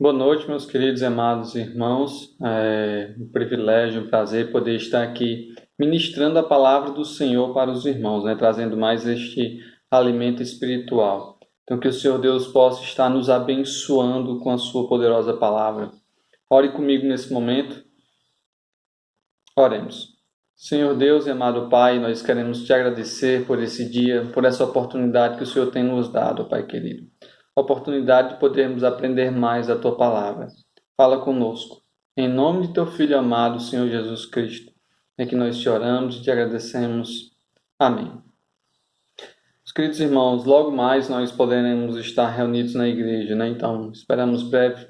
Boa noite, meus queridos e amados irmãos. É um privilégio, um prazer poder estar aqui ministrando a palavra do Senhor para os irmãos, né? Trazendo mais este alimento espiritual. Então, que o Senhor Deus possa estar nos abençoando com a sua poderosa palavra. Ore comigo nesse momento. Oremos. Senhor Deus e amado Pai, nós queremos te agradecer por esse dia, por essa oportunidade que o Senhor tem nos dado, Pai querido. Oportunidade de podermos aprender mais a tua palavra. Fala conosco. Em nome de teu Filho amado, Senhor Jesus Cristo, é que nós te oramos e te agradecemos. Amém. Os queridos irmãos, logo mais nós poderemos estar reunidos na igreja, né? Então, esperamos breve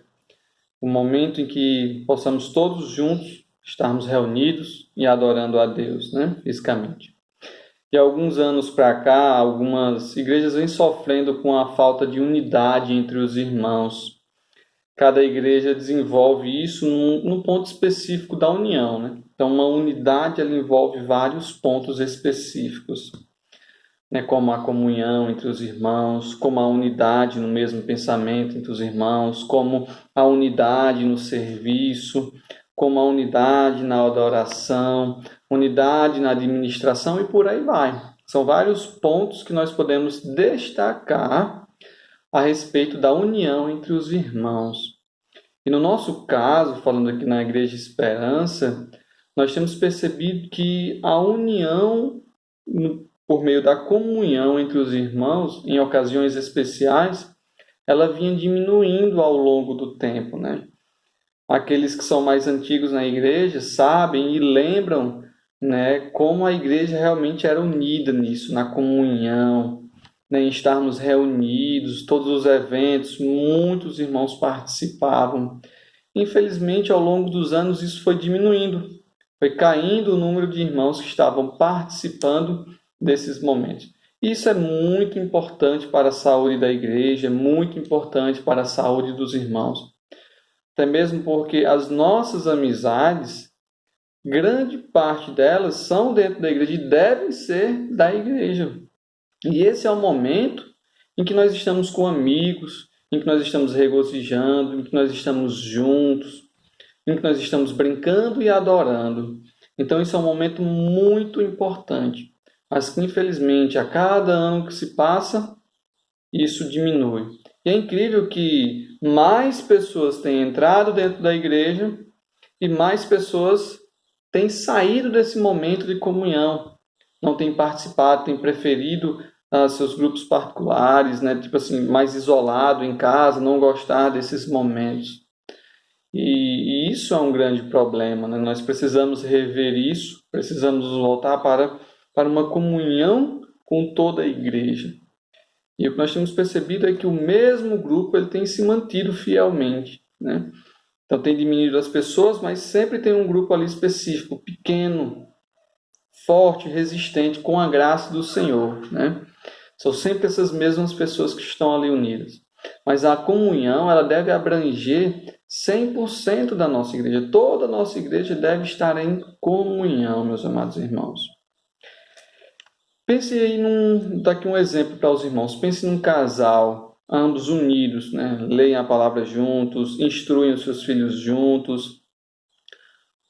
o momento em que possamos todos juntos estarmos reunidos e adorando a Deus, né? Fisicamente. De alguns anos para cá, algumas igrejas vêm sofrendo com a falta de unidade entre os irmãos. Cada igreja desenvolve isso num ponto específico da união, né? Então, uma unidade ela envolve vários pontos específicos, né? Como a comunhão entre os irmãos, como a unidade no mesmo pensamento entre os irmãos, como a unidade no serviço, como a unidade na adoração, unidade na administração e por aí vai. São vários pontos que nós podemos destacar a respeito da união entre os irmãos. E no nosso caso, falando aqui na Igreja Esperança, nós temos percebido que a união, por meio da comunhão entre os irmãos, em ocasiões especiais, ela vinha diminuindo ao longo do tempo, né? Aqueles que são mais antigos na igreja sabem e lembram, né, como a igreja realmente era unida nisso, na comunhão, né, em estarmos reunidos, todos os eventos, muitos irmãos participavam. Infelizmente, ao longo dos anos, isso foi diminuindo, foi caindo o número de irmãos que estavam participando desses momentos. Isso é muito importante para a saúde da igreja, muito importante para a saúde dos irmãos. Até mesmo porque as nossas amizades, grande parte delas são dentro da igreja e devem ser da igreja. E esse é o momento em que nós estamos com amigos, em que nós estamos regozijando, em que nós estamos juntos, em que nós estamos brincando e adorando. Então, isso é um momento muito importante. Mas que, infelizmente, a cada ano que se passa, isso diminui. E é incrível que mais pessoas têm entrado dentro da igreja e mais pessoas têm saído desse momento de comunhão. Não têm participado, têm preferido seus grupos particulares, né? Tipo assim, mais isolado em casa, não gostar desses momentos. E isso é um grande problema, né? Nós precisamos rever isso, precisamos voltar para uma comunhão com toda a igreja. E o que nós temos percebido é que o mesmo grupo ele tem se mantido fielmente, né? Então tem diminuído as pessoas, mas sempre tem um grupo ali específico, pequeno, forte, resistente, com a graça do Senhor, né? São sempre essas mesmas pessoas que estão ali unidas. Mas a comunhão ela deve abranger 100% da nossa igreja. Toda a nossa igreja deve estar em comunhão, meus amados irmãos. Pense aí daqui um exemplo para os irmãos. Pense num casal, ambos unidos, né? Leiam a palavra juntos, instruem os seus filhos juntos.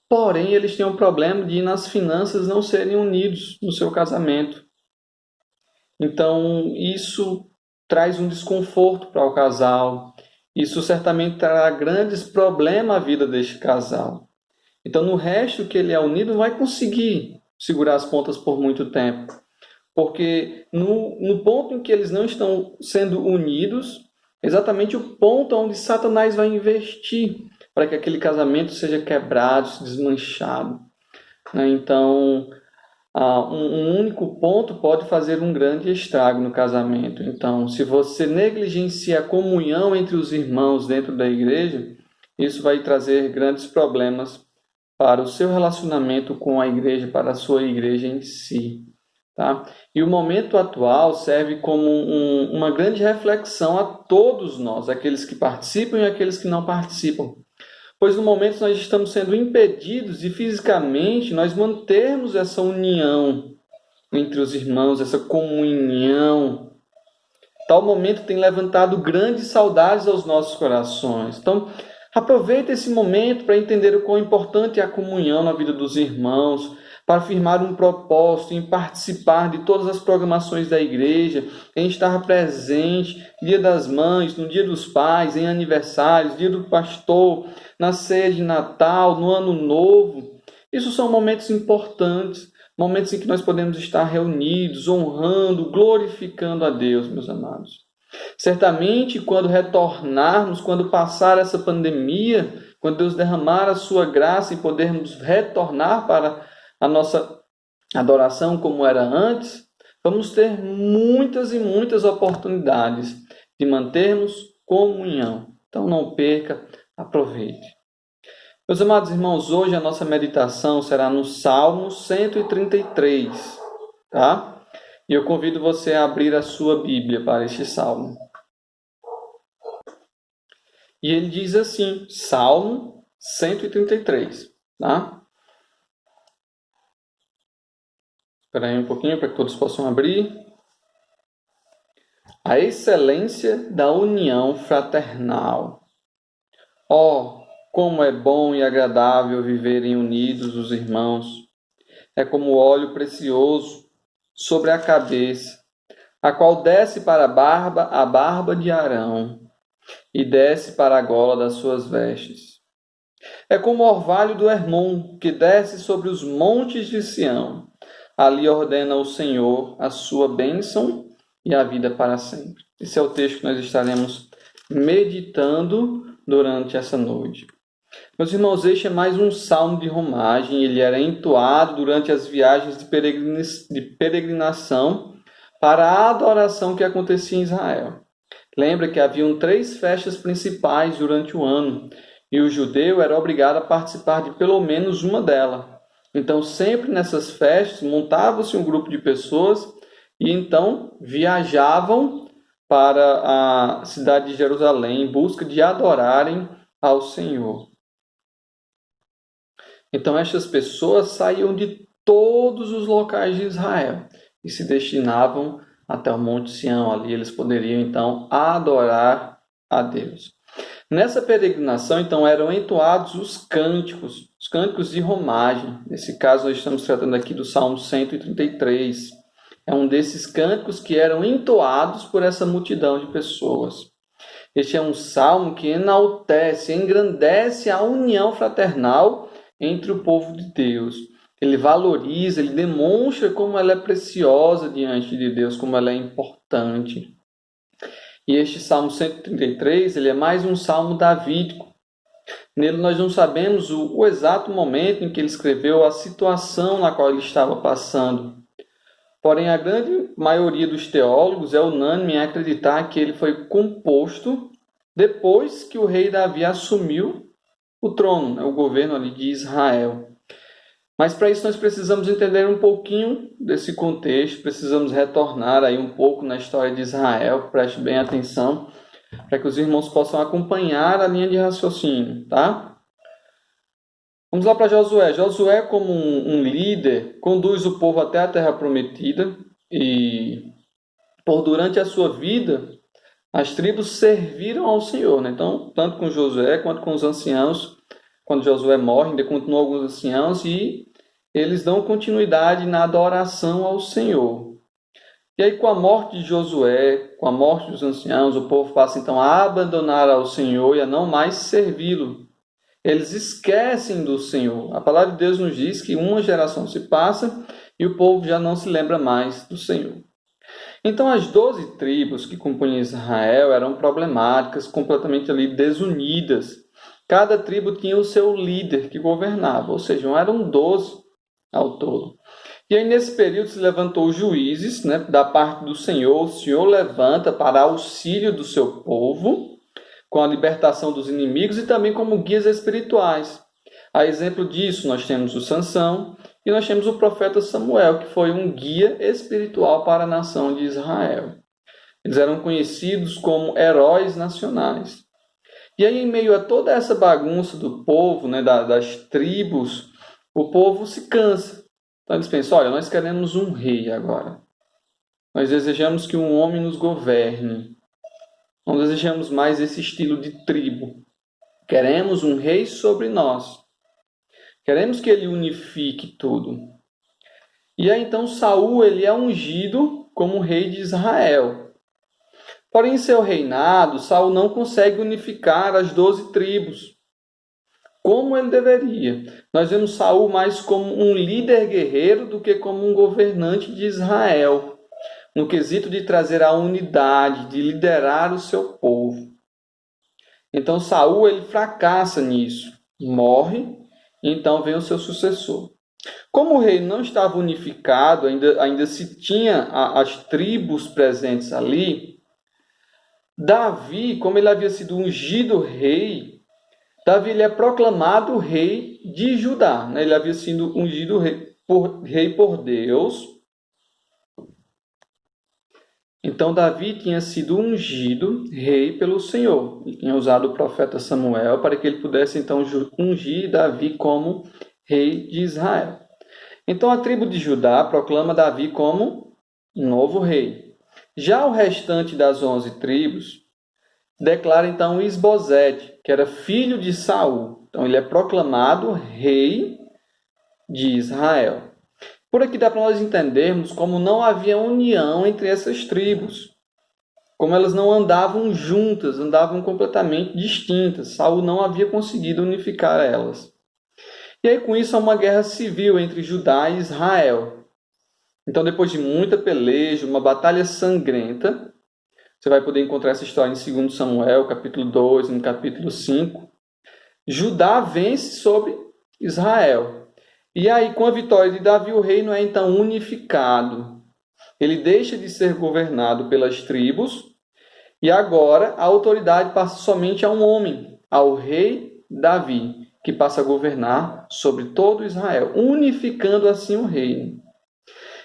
Porém, eles têm um problema de nas finanças não serem unidos no seu casamento. Então, isso traz um desconforto para o casal. Isso certamente trará grandes problemas à vida deste casal. Então, no resto que ele é unido, não vai conseguir segurar as pontas por muito tempo. Porque no ponto em que eles não estão sendo unidos, exatamente o ponto onde Satanás vai investir para que aquele casamento seja quebrado, desmanchado. Então, um único ponto pode fazer um grande estrago no casamento. Então, se você negligencia a comunhão entre os irmãos dentro da igreja, isso vai trazer grandes problemas para o seu relacionamento com a igreja, para a sua igreja em si. Tá? E o momento atual serve como uma grande reflexão a todos nós, aqueles que participam e aqueles que não participam. Pois no momento nós estamos sendo impedidos de fisicamente nós mantermos essa união entre os irmãos, essa comunhão. Tal momento tem levantado grandes saudades aos nossos corações. Então, aproveita esse momento para entender o quão importante é a comunhão na vida dos irmãos, para firmar um propósito em participar de todas as programações da igreja, em estar presente, Dia das Mães, no Dia dos Pais, em aniversários, Dia do Pastor, na ceia de Natal, no Ano Novo. Isso são momentos importantes, momentos em que nós podemos estar reunidos, honrando, glorificando a Deus, meus amados. Certamente, quando retornarmos, quando passar essa pandemia, quando Deus derramar a sua graça e podermos retornar para a nossa adoração como era antes, vamos ter muitas e muitas oportunidades de mantermos comunhão. Então não perca, aproveite. Meus amados irmãos, hoje a nossa meditação será no Salmo 133, tá? E eu convido você a abrir a sua Bíblia para este salmo. E ele diz assim, Salmo 133, tá? Espera aí um pouquinho para que todos possam abrir. A excelência da união fraternal. Oh, como é bom e agradável viverem unidos os irmãos. É como óleo precioso sobre a cabeça, a qual desce para a barba de Arão, e desce para a gola das suas vestes. É como o orvalho do Hermon, que desce sobre os montes de Sião. Ali ordena o Senhor a sua bênção e a vida para sempre. Esse é o texto que nós estaremos meditando durante essa noite. Meus irmãos, este é mais um salmo de romagem. Ele era entoado durante as viagens de peregrinação para a adoração que acontecia em Israel. Lembra que haviam 3 festas principais durante o ano, e o judeu era obrigado a participar de pelo menos uma delas. Então, sempre nessas festas, montava-se um grupo de pessoas e então viajavam para a cidade de Jerusalém em busca de adorarem ao Senhor. Então, estas pessoas saíam de todos os locais de Israel e se destinavam até o Monte Sião. Ali eles poderiam, então, adorar a Deus. Nessa peregrinação, então, eram entoados os cânticos de romagem. Nesse caso, nós estamos tratando aqui do Salmo 133. É um desses cânticos que eram entoados por essa multidão de pessoas. Este é um salmo que enaltece, engrandece a união fraternal entre o povo de Deus. Ele valoriza, ele demonstra como ela é preciosa diante de Deus, como ela é importante. E este Salmo 133, ele é mais um salmo davídico. Nele nós não sabemos o exato momento em que ele escreveu, a situação na qual ele estava passando. Porém, a grande maioria dos teólogos é unânime em acreditar que ele foi composto depois que o rei Davi assumiu o trono, o governo ali de Israel. Mas para isso nós precisamos entender um pouquinho desse contexto, precisamos retornar aí um pouco na história de Israel, preste bem atenção, para que os irmãos possam acompanhar a linha de raciocínio, tá? Vamos lá para Josué. Josué, como um líder, conduz o povo até a terra prometida e, durante a sua vida, as tribos serviram ao Senhor, né? Então, tanto com Josué quanto com os anciãos, quando Josué morre, ainda continuam alguns anciãos e eles dão continuidade na adoração ao Senhor. E aí, com a morte de Josué, com a morte dos anciãos, o povo passa então a abandonar ao Senhor e a não mais servi-lo. Eles esquecem do Senhor. A palavra de Deus nos diz que uma geração se passa e o povo já não se lembra mais do Senhor. Então, as 12 tribos que compunham Israel eram problemáticas, completamente ali desunidas. Cada tribo tinha o seu líder que governava, ou seja, eram 12 ao todo. E aí, nesse período, se levantou os juízes, né, da parte do Senhor. O Senhor levanta para auxílio do seu povo, com a libertação dos inimigos e também como guias espirituais. A exemplo disso, nós temos o Sansão e nós temos o profeta Samuel, que foi um guia espiritual para a nação de Israel. Eles eram conhecidos como heróis nacionais. E aí, em meio a toda essa bagunça do povo, né, das tribos, o povo se cansa. Então eles pensam, olha, nós queremos um rei agora. Nós desejamos que um homem nos governe. Não desejamos mais esse estilo de tribo. Queremos um rei sobre nós. Queremos que ele unifique tudo. E aí então Saul ele é ungido como rei de Israel. Porém, em seu reinado, Saul não consegue unificar as 12 tribos, como ele deveria. Nós vemos Saul mais como um líder guerreiro do que como um governante de Israel, no quesito de trazer a unidade, de liderar o seu povo. Então Saul ele fracassa nisso, morre, e então vem o seu sucessor. Como o reino não estava unificado, ainda se tinha as tribos presentes ali, Davi, como ele havia sido ungido rei, Davi ele é proclamado rei de Judá. Né? Ele havia sido ungido rei por Deus. Então Davi tinha sido ungido rei pelo Senhor. Ele tinha usado o profeta Samuel para que ele pudesse então ungir Davi como rei de Israel. Então a tribo de Judá proclama Davi como novo rei. Já o restante das 11 tribos declara então Isbosete, que era filho de Saul. Então ele é proclamado rei de Israel. Por aqui dá para nós entendermos como não havia união entre essas tribos. Como elas não andavam juntas, andavam completamente distintas. Saul não havia conseguido unificar elas. E aí com isso há uma guerra civil entre Judá e Israel. Então depois de muita peleja, uma batalha sangrenta, você vai poder encontrar essa história em 2 Samuel, capítulo 2, no capítulo 5. Judá vence sobre Israel. E aí, com a vitória de Davi, o reino é então unificado. Ele deixa de ser governado pelas tribos e agora a autoridade passa somente a um homem, ao rei Davi, que passa a governar sobre todo Israel, unificando assim o reino.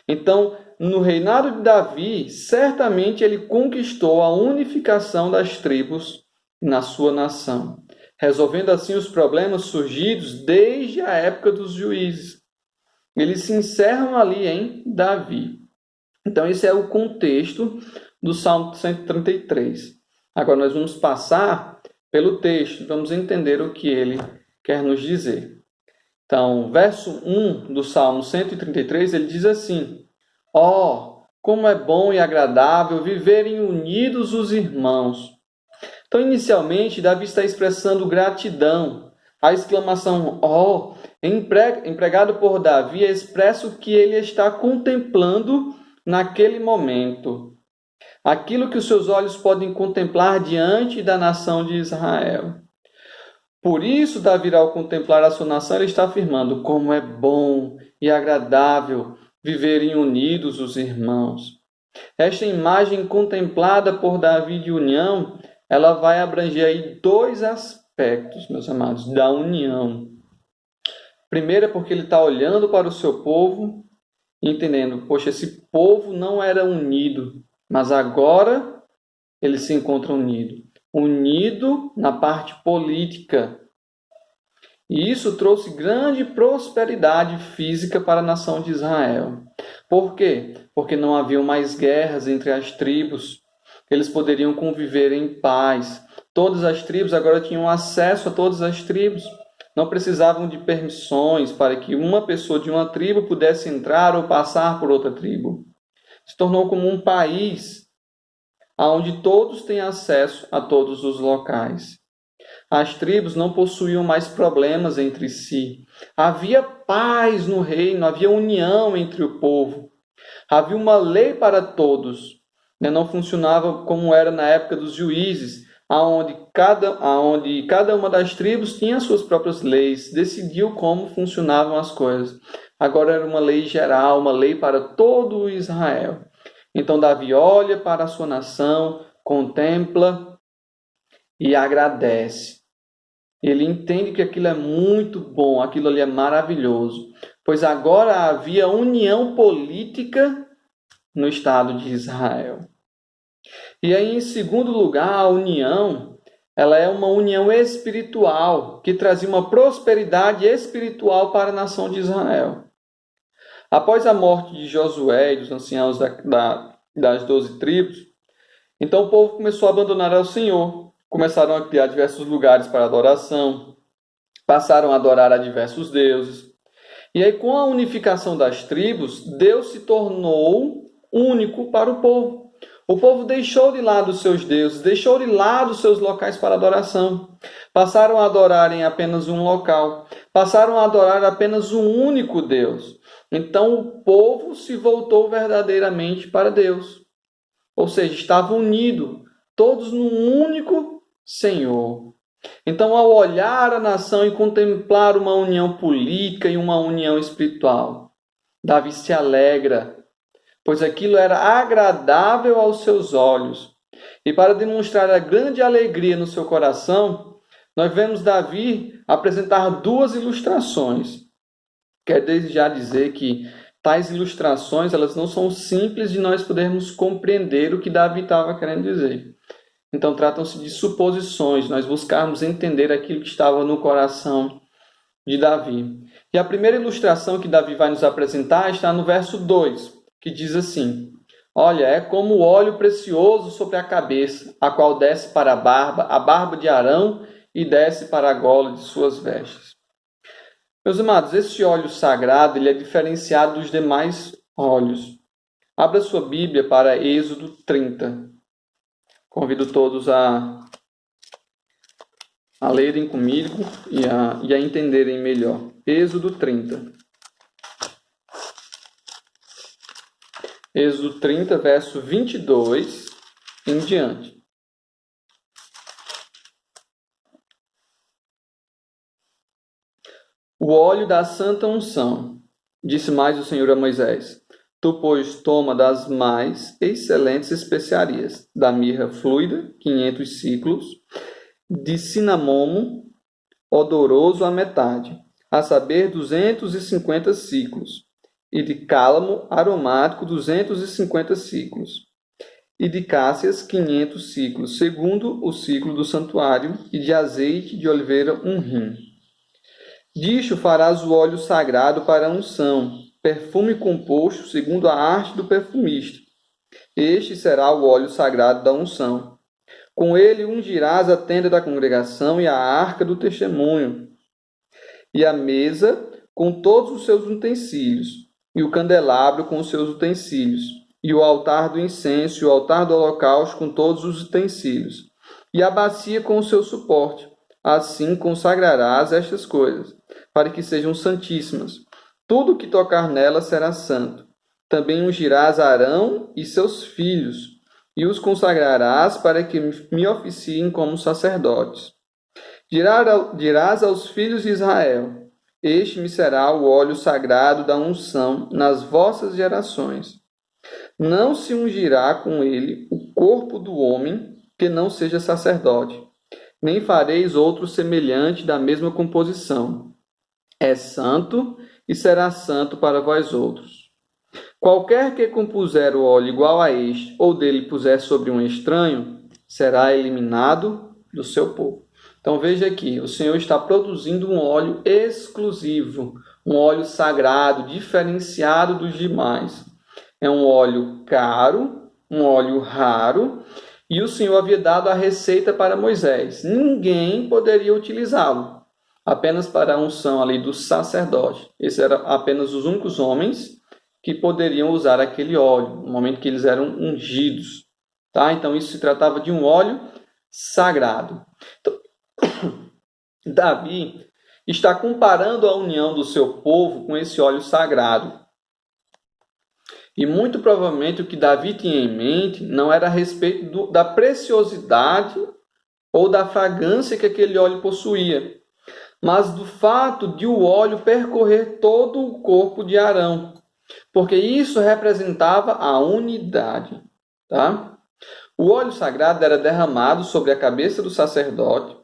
Então, no reinado de Davi, certamente ele conquistou a unificação das tribos na sua nação, resolvendo assim os problemas surgidos desde a época dos juízes. Eles se encerram ali em Davi. Então, esse é o contexto do Salmo 133. Agora, nós vamos passar pelo texto, vamos entender o que ele quer nos dizer. Então, verso 1 do Salmo 133, ele diz assim: Ó, como é bom e agradável viverem unidos os irmãos. Então, inicialmente, Davi está expressando gratidão. A exclamação ó, empregado por Davi, expressa o que ele está contemplando naquele momento. Aquilo que os seus olhos podem contemplar diante da nação de Israel. Por isso, Davi, ao contemplar a sua nação, ele está afirmando como é bom e agradável viverem unidos os irmãos. Esta imagem contemplada por Davi de união, ela vai abranger aí 2 aspectos, meus amados, da união. Primeiro é porque ele está olhando para o seu povo, entendendo, poxa, esse povo não era unido, mas agora ele se encontra unido. Unido na parte política. E isso trouxe grande prosperidade física para a nação de Israel. Por quê? Porque não haviam mais guerras entre as tribos. Eles poderiam conviver em paz. Todas as tribos agora tinham acesso a todas as tribos. Não precisavam de permissões para que uma pessoa de uma tribo pudesse entrar ou passar por outra tribo. Se tornou como um país onde todos têm acesso a todos os locais. As tribos não possuíam mais problemas entre si. Havia paz no reino, havia união entre o povo. Havia uma lei para todos. Não funcionava como era na época dos juízes, onde cada uma das tribos tinha suas próprias leis, decidiu como funcionavam as coisas. Agora era uma lei geral, uma lei para todo o Israel. Então Davi olha para a sua nação, contempla e agradece. Ele entende que aquilo é muito bom, aquilo ali é maravilhoso, pois agora havia união política no Estado de Israel. E aí, em segundo lugar, a união, ela é uma união espiritual, que trazia uma prosperidade espiritual para a nação de Israel. Após a morte de Josué e dos anciãos das 12 tribos, então o povo começou a abandonar ao Senhor, começaram a criar diversos lugares para adoração, passaram a adorar a diversos deuses. E aí, com a unificação das tribos, Deus se tornou único para o povo. O povo deixou de lado os seus deuses, deixou de lado os seus locais para adoração. Passaram a adorar em apenas um local, passaram a adorar apenas um único Deus. Então o povo se voltou verdadeiramente para Deus. Ou seja, estava unido, todos num único Senhor. Então, ao olhar a nação e contemplar uma união política e uma união espiritual, Davi se alegra, pois aquilo era agradável aos seus olhos. E para demonstrar a grande alegria no seu coração, nós vemos Davi apresentar duas ilustrações. Quero desde já dizer que tais ilustrações, elas não são simples de nós podermos compreender o que Davi estava querendo dizer. Então, tratam-se de suposições, nós buscarmos entender aquilo que estava no coração de Davi. E a primeira ilustração que Davi vai nos apresentar está no verso 2, que diz assim: olha, é como o óleo precioso sobre a cabeça, a qual desce para a barba de Arão, e desce para a gola de suas vestes. Meus amados, esse óleo sagrado ele é diferenciado dos demais óleos. Abra sua Bíblia para Êxodo 30. Convido todos a lerem comigo e a entenderem melhor. Êxodo 30. Êxodo 30, verso 22 em diante. O óleo da santa unção. Disse mais o Senhor a Moisés: tu, pois, toma das mais excelentes especiarias, da mirra fluida, 500 ciclos, de cinamomo, odoroso a metade, a saber, 250 ciclos, e de cálamo aromático, 250 ciclos, e de cássias, 500 ciclos, segundo o ciclo do santuário, e de azeite de oliveira, 1 hin. Disto farás o óleo sagrado para a unção, perfume composto segundo a arte do perfumista. Este será o óleo sagrado da unção. Com ele ungirás a tenda da congregação e a arca do testemunho, e a mesa com todos os seus utensílios, e o candelabro com os seus utensílios, e o altar do incenso e o altar do holocausto com todos os utensílios, e a bacia com o seu suporte. Assim consagrarás estas coisas, para que sejam santíssimas. Tudo que tocar nelas será santo. Também ungirás Arão e seus filhos, e os consagrarás para que me oficiem como sacerdotes. Dirás aos filhos de Israel: este me será o óleo sagrado da unção nas vossas gerações. Não se ungirá com ele o corpo do homem que não seja sacerdote, nem fareis outro semelhante da mesma composição. É santo e será santo para vós outros. Qualquer que compuser o óleo igual a este, ou dele puser sobre um estranho, será eliminado do seu povo. Então veja aqui, o Senhor está produzindo um óleo exclusivo, um óleo sagrado, diferenciado dos demais. É um óleo caro, um óleo raro, e o Senhor havia dado a receita para Moisés. Ninguém poderia utilizá-lo, apenas para a unção ali do sacerdote. Esses eram apenas os únicos homens que poderiam usar aquele óleo, no momento que eles eram ungidos. Tá? Então isso se tratava de um óleo sagrado. Então, Davi está comparando a união do seu povo com esse óleo sagrado. E muito provavelmente o que Davi tinha em mente não era a respeito da preciosidade ou da fragrância que aquele óleo possuía, mas do fato de o óleo percorrer todo o corpo de Arão, porque isso representava a unidade. Tá? O óleo sagrado era derramado sobre a cabeça do sacerdote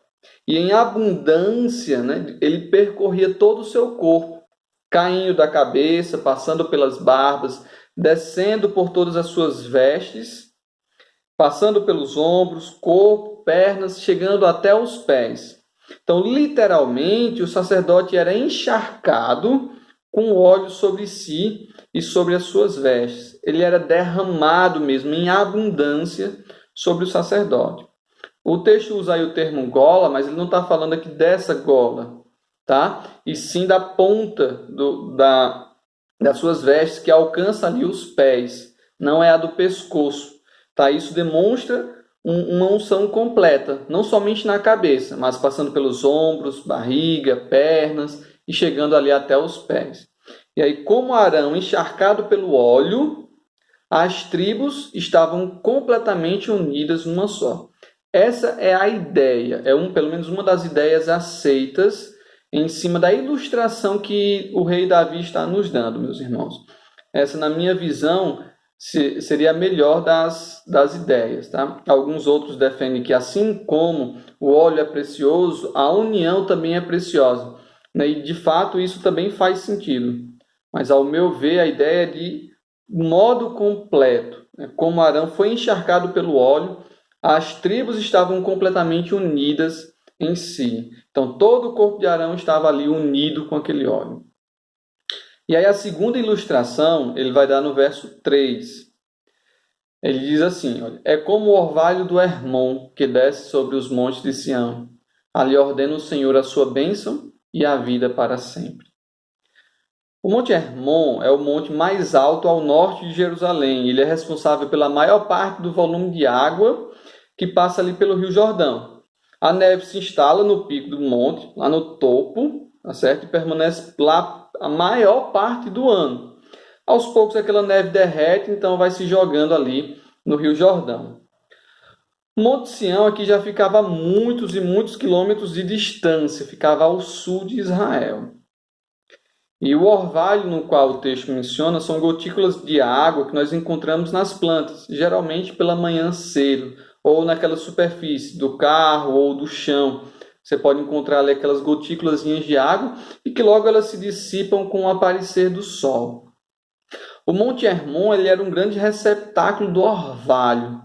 e em abundância, ele percorria todo o seu corpo, caindo da cabeça, passando pelas barbas, descendo por todas as suas vestes, passando pelos ombros, corpo, pernas, chegando até os pés. Então, literalmente, o sacerdote era encharcado com óleo sobre si e sobre as suas vestes. Ele era derramado mesmo em abundância sobre o sacerdote. O texto usa aí o termo gola, mas ele não está falando aqui dessa gola, tá? E sim da ponta das suas vestes que alcança ali os pés, não é a do pescoço, tá? Isso demonstra uma unção completa, não somente na cabeça, mas passando pelos ombros, barriga, pernas e chegando ali até os pés. E aí, como Arão encharcado pelo óleo, as tribos estavam completamente unidas numa só. Essa é a ideia, pelo menos uma das ideias aceitas em cima da ilustração que o rei Davi está nos dando, meus irmãos. Essa, na minha visão, seria a melhor das ideias. Tá? Alguns outros defendem que, assim como o óleo é precioso, a união também é preciosa. E, de fato, isso também faz sentido. Mas, ao meu ver, a ideia é de modo completo. Como Arão foi encharcado pelo óleo, as tribos estavam completamente unidas em si. Então, todo o corpo de Arão estava ali unido com aquele óleo. E aí, a segunda ilustração, ele vai dar no verso 3. Ele diz assim, olha, é como o orvalho do Hermon, que desce sobre os montes de Sião. Ali ordena o Senhor a sua bênção e a vida para sempre. O Monte Hermon é o monte mais alto ao norte de Jerusalém. Ele é responsável pela maior parte do volume de água que passa ali pelo Rio Jordão. A neve se instala no pico do monte, lá no topo, tá certo? E permanece lá a maior parte do ano. Aos poucos aquela neve derrete, então vai se jogando ali no Rio Jordão. O Monte Sião aqui já ficava a muitos e muitos quilômetros de distância, ficava ao sul de Israel. E o orvalho no qual o texto menciona são gotículas de água que nós encontramos nas plantas, geralmente pela manhã cedo, ou naquela superfície do carro ou do chão. Você pode encontrar ali aquelas gotículas de água e que logo elas se dissipam com o aparecer do sol. O Monte Hermon ele era um grande receptáculo do orvalho.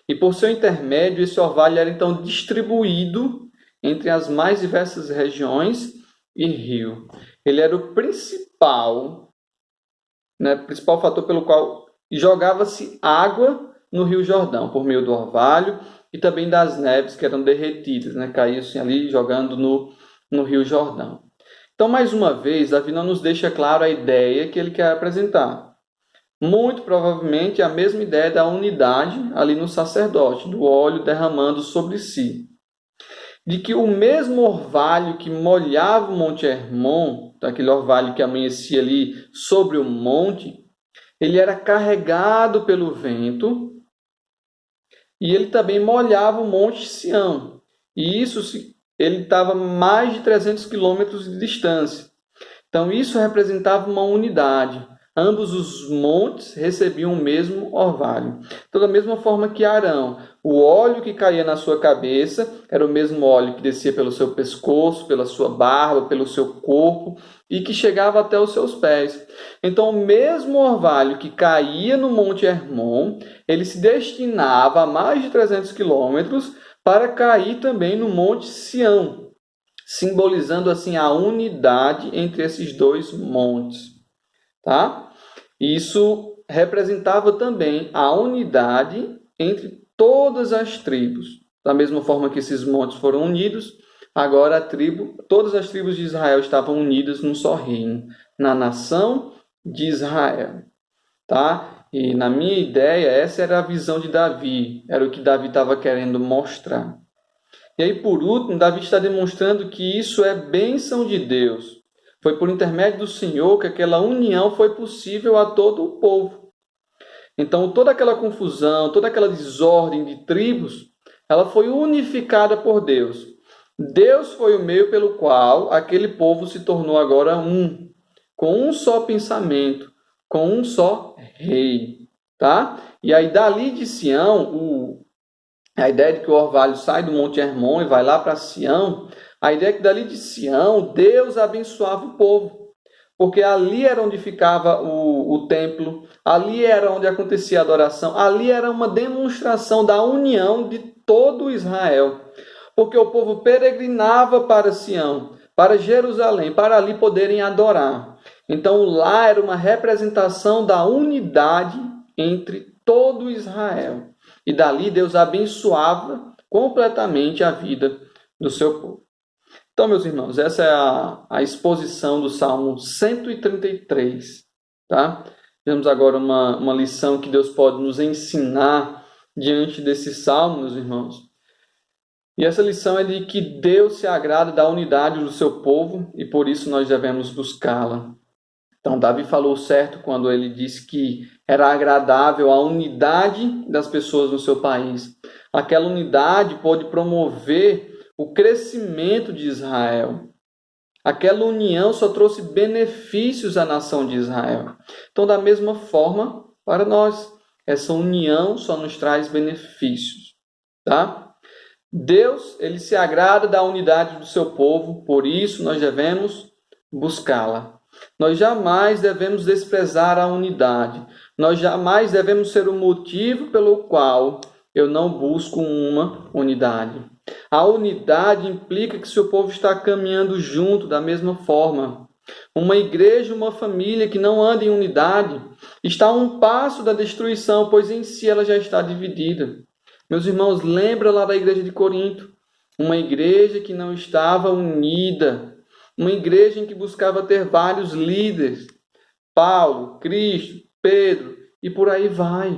E por seu intermédio, esse orvalho era então distribuído entre as mais diversas regiões e rio. Ele era o principal fator pelo qual jogava-se água no Rio Jordão, por meio do orvalho e também das neves que eram derretidas, caíam-se ali jogando no Rio Jordão. Então, mais uma vez, Davi não nos deixa claro a ideia que ele quer apresentar. Muito provavelmente a mesma ideia da unidade ali no sacerdote, do óleo derramando sobre si. De que o mesmo orvalho que molhava o Monte Hermon, aquele orvalho que amanhecia ali sobre o monte, ele era carregado pelo vento e ele também molhava o Monte Sião. E isso ele estava a mais de 300 quilômetros de distância. Então isso representava uma unidade. Ambos os montes recebiam o mesmo orvalho. Então, da mesma forma que Arão, o óleo que caía na sua cabeça era o mesmo óleo que descia pelo seu pescoço, pela sua barba, pelo seu corpo e que chegava até os seus pés. Então, o mesmo orvalho que caía no Monte Hermon, ele se destinava a mais de 300 quilômetros para cair também no Monte Sião, simbolizando assim a unidade entre esses dois montes. Tá? Isso representava também a unidade entre todas as tribos. Da mesma forma que esses montes foram unidos, agora todas as tribos de Israel estavam unidas num só reino, na nação de Israel. Tá? E na minha ideia, essa era a visão de Davi, era o que Davi estava querendo mostrar. E aí, por último, Davi está demonstrando que isso é bênção de Deus. Foi por intermédio do Senhor que aquela união foi possível a todo o povo. Então, toda aquela confusão, toda aquela desordem de tribos, ela foi unificada por Deus. Deus foi o meio pelo qual aquele povo se tornou agora um, com um só pensamento, com um só rei. Tá? E aí, dali de Sião, a ideia de que o orvalho sai do Monte Hermon e vai lá para Sião, a ideia é que dali de Sião, Deus abençoava o povo. Porque ali era onde ficava o templo, ali era onde acontecia a adoração, ali era uma demonstração da união de todo Israel. Porque o povo peregrinava para Sião, para Jerusalém, para ali poderem adorar. Então, lá era uma representação da unidade entre todo Israel. E dali Deus abençoava completamente a vida do seu povo. Então, meus irmãos, essa é a exposição do Salmo 133. Tá? Temos agora uma lição que Deus pode nos ensinar diante desse salmo, meus irmãos. E essa lição é de que Deus se agrada da unidade do seu povo e por isso nós devemos buscá-la. Então, Davi falou certo quando ele disse que era agradável a unidade das pessoas no seu país. Aquela unidade pôde promover o crescimento de Israel. Aquela união só trouxe benefícios à nação de Israel. Então, da mesma forma, para nós, essa união só nos traz benefícios. Tá? Deus, ele se agrada da unidade do seu povo, por isso nós devemos buscá-la. Nós jamais devemos desprezar a unidade. Nós jamais devemos ser o motivo pelo qual eu não busco uma unidade. A unidade implica que seu povo está caminhando junto da mesma forma. Uma igreja, uma família que não anda em unidade está a um passo da destruição, pois em si ela já está dividida. Meus irmãos, lembra lá da igreja de Corinto? Uma igreja que não estava unida. Uma igreja em que buscava ter vários líderes. Paulo, Cristo, Pedro e por aí vai.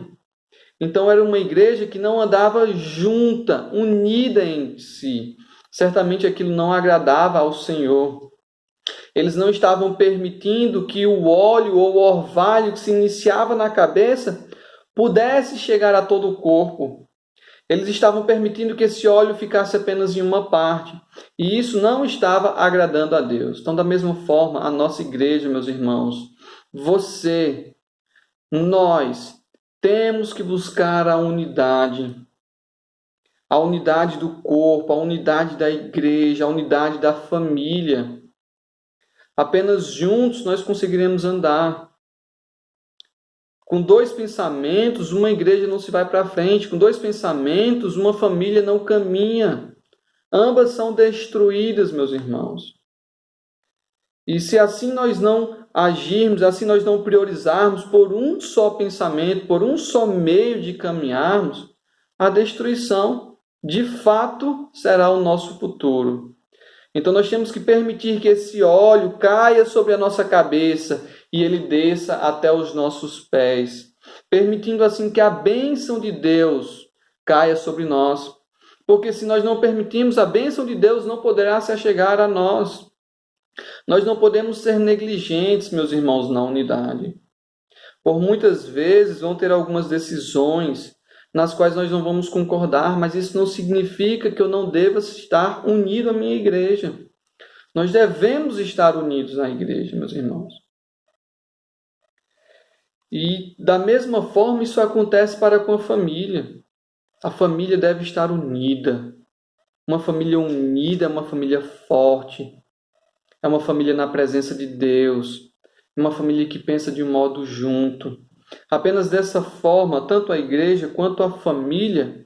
Então era uma igreja que não andava junta, unida em si. Certamente aquilo não agradava ao Senhor. Eles não estavam permitindo que o óleo ou o orvalho que se iniciava na cabeça pudesse chegar a todo o corpo. Eles estavam permitindo que esse óleo ficasse apenas em uma parte. E isso não estava agradando a Deus. Então, da mesma forma, a nossa igreja, meus irmãos, você, nós, temos que buscar a unidade do corpo, a unidade da igreja, a unidade da família. Apenas juntos nós conseguiremos andar. Com dois pensamentos, uma igreja não se vai para frente. Com dois pensamentos, uma família não caminha. Ambas são destruídas, meus irmãos. E se assim nós não agirmos, assim nós não priorizarmos por um só pensamento, por um só meio de caminharmos, a destruição, de fato, será o nosso futuro. Então nós temos que permitir que esse óleo caia sobre a nossa cabeça e ele desça até os nossos pés, permitindo assim que a bênção de Deus caia sobre nós. Porque se nós não permitirmos, a bênção de Deus não poderá se achegar a nós. Nós não podemos ser negligentes, meus irmãos, na unidade. Por muitas vezes vão ter algumas decisões nas quais nós não vamos concordar, mas isso não significa que eu não deva estar unido à minha igreja. Nós devemos estar unidos à igreja, meus irmãos. E da mesma forma isso acontece para com a família. A família deve estar unida. Uma família unida é uma família forte. É uma família na presença de Deus. Uma família que pensa de um modo junto. Apenas dessa forma, tanto a igreja quanto a família,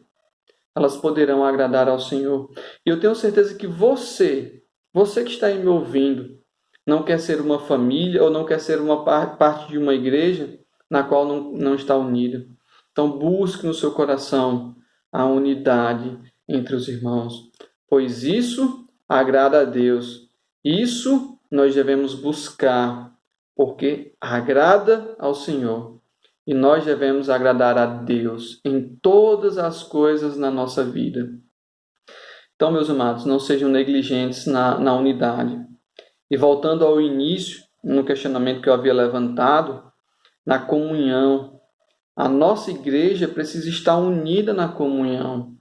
elas poderão agradar ao Senhor. E eu tenho certeza que você que está aí me ouvindo, não quer ser uma família ou não quer ser uma parte de uma igreja na qual não está unida. Então busque no seu coração a unidade entre os irmãos, pois isso agrada a Deus. Isso nós devemos buscar, porque agrada ao Senhor. E nós devemos agradar a Deus em todas as coisas na nossa vida. Então, meus amados, não sejam negligentes na unidade. E voltando ao início, no questionamento que eu havia levantado, na comunhão. A nossa igreja precisa estar unida na comunhão.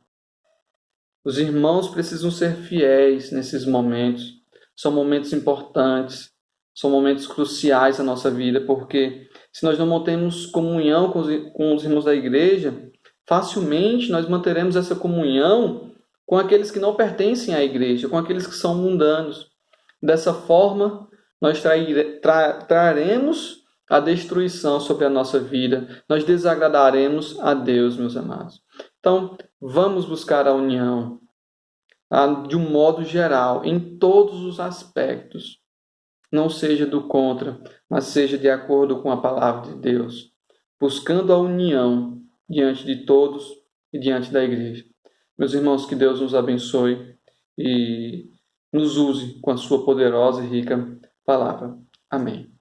Os irmãos precisam ser fiéis nesses momentos. São momentos importantes, são momentos cruciais na nossa vida, porque se nós não mantemos comunhão com os irmãos da igreja, facilmente nós manteremos essa comunhão com aqueles que não pertencem à igreja, com aqueles que são mundanos. Dessa forma, nós traremos a destruição sobre a nossa vida. Nós desagradaremos a Deus, meus amados. Então, vamos buscar a união de um modo geral, em todos os aspectos. não seja do contra, mas seja de acordo com a palavra de Deus, buscando a união diante de todos e diante da igreja. Meus irmãos, que Deus nos abençoe e nos use com a sua poderosa e rica palavra. Amém.